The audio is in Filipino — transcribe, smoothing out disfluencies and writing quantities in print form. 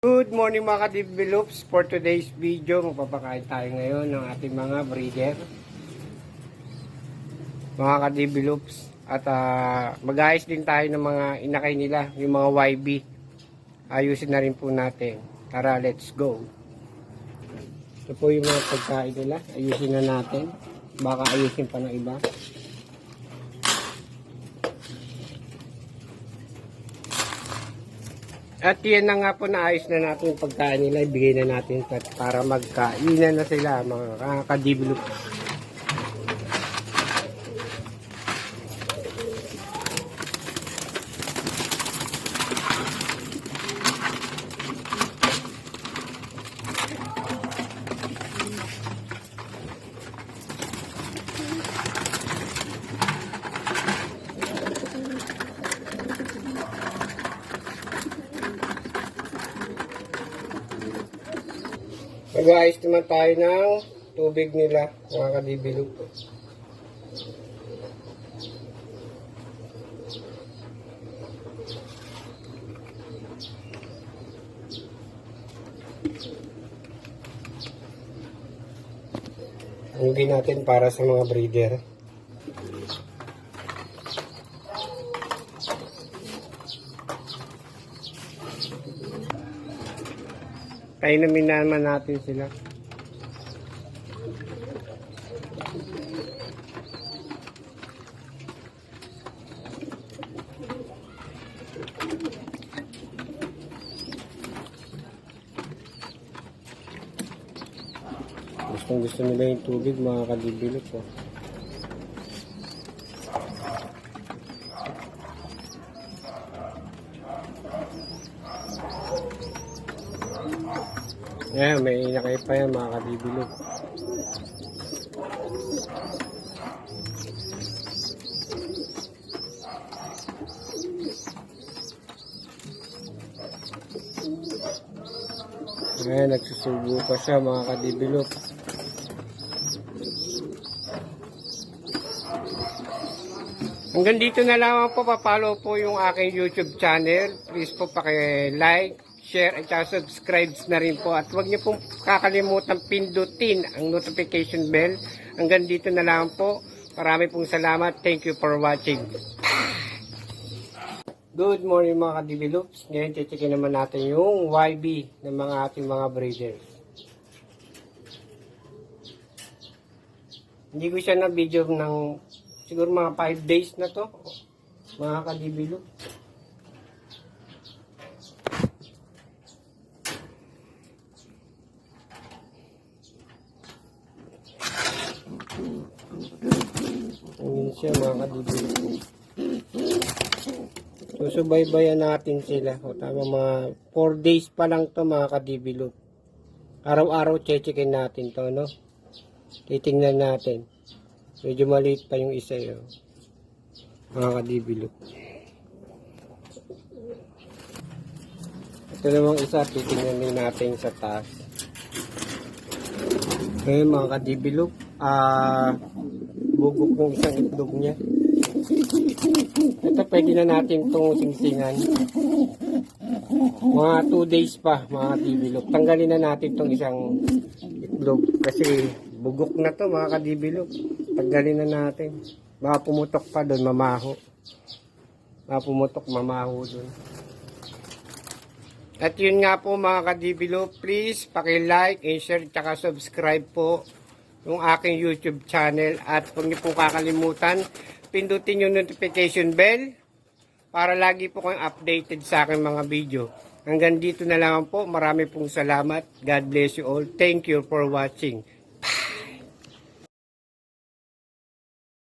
Good morning mga ka-develops. For today's video, magpapakain tayo ngayon ng ating mga breeder. Mga ka-develops. At mag-ayos din tayo ng mga inakay nila, yung mga YB. Ayusin na rin po natin. Tara, let's go. Ito po yung mga pagkain nila. Ayusin na natin. Baka ayusin pa ng iba. At yan na nga po, naayos na natin yung pagkain nila. Ibigay na natin para magkainan na sila mga ka-develop. Mag-ayos naman tayo ng tubig nila, mga ka-develop. Hindi natin para sa mga breeder. Kainamin naman natin sila. Gusto nila yung tubig, mga ka-develop. Ayan, may inakay pa yan, mga ka-develop. Ayan, nagsusubo pa siya, mga ka-develop. Hanggang dito na lamang po, papalo po yung aking YouTube channel. Please po paki-like, share at subscribe na rin po. At huwag niyo pong kakalimutan pindutin ang notification bell. Hanggang dito na lamang po. Marami pong salamat. Thank you for watching. Good morning mga ka-develops. Ngayon titikin naman natin yung YB ng mga ating mga breeders. Hindi ko siya na video ng siguro mga 5 days na to, mga ka-develop. Ayan siya, mga ka-develop. Susubaybayan natin sila. O tama, mga 4 days pa lang to, mga ka-develop. Araw-araw check-checkin natin to, no? Titingnan natin. Medyo maliit pa yung isa yun. Mga ka-develop. Ito namang isa, titingnan din natin sa taas. Okay, mga ka-develop. Bugok yung isang itlog niya. Ito, pwede na natin itong singsingan. Mga 2 days pa, mga ka-develop. Tanggalin na natin itong isang itlog. Kasi bugok na to, mga ka-develop. Tanggalin na natin. Baka pumutok pa doon, mamaho. Baka pumutok, mamaho doon. At yun nga po, mga ka-develop, please paki-like and share tsaka subscribe po yung aking YouTube channel. At huwag niyo po kakalimutan, pindutin yung notification bell para lagi po kayong updated sa aking mga video. Hanggang dito na lang po. Marami pong salamat. God bless you all. Thank you for watching.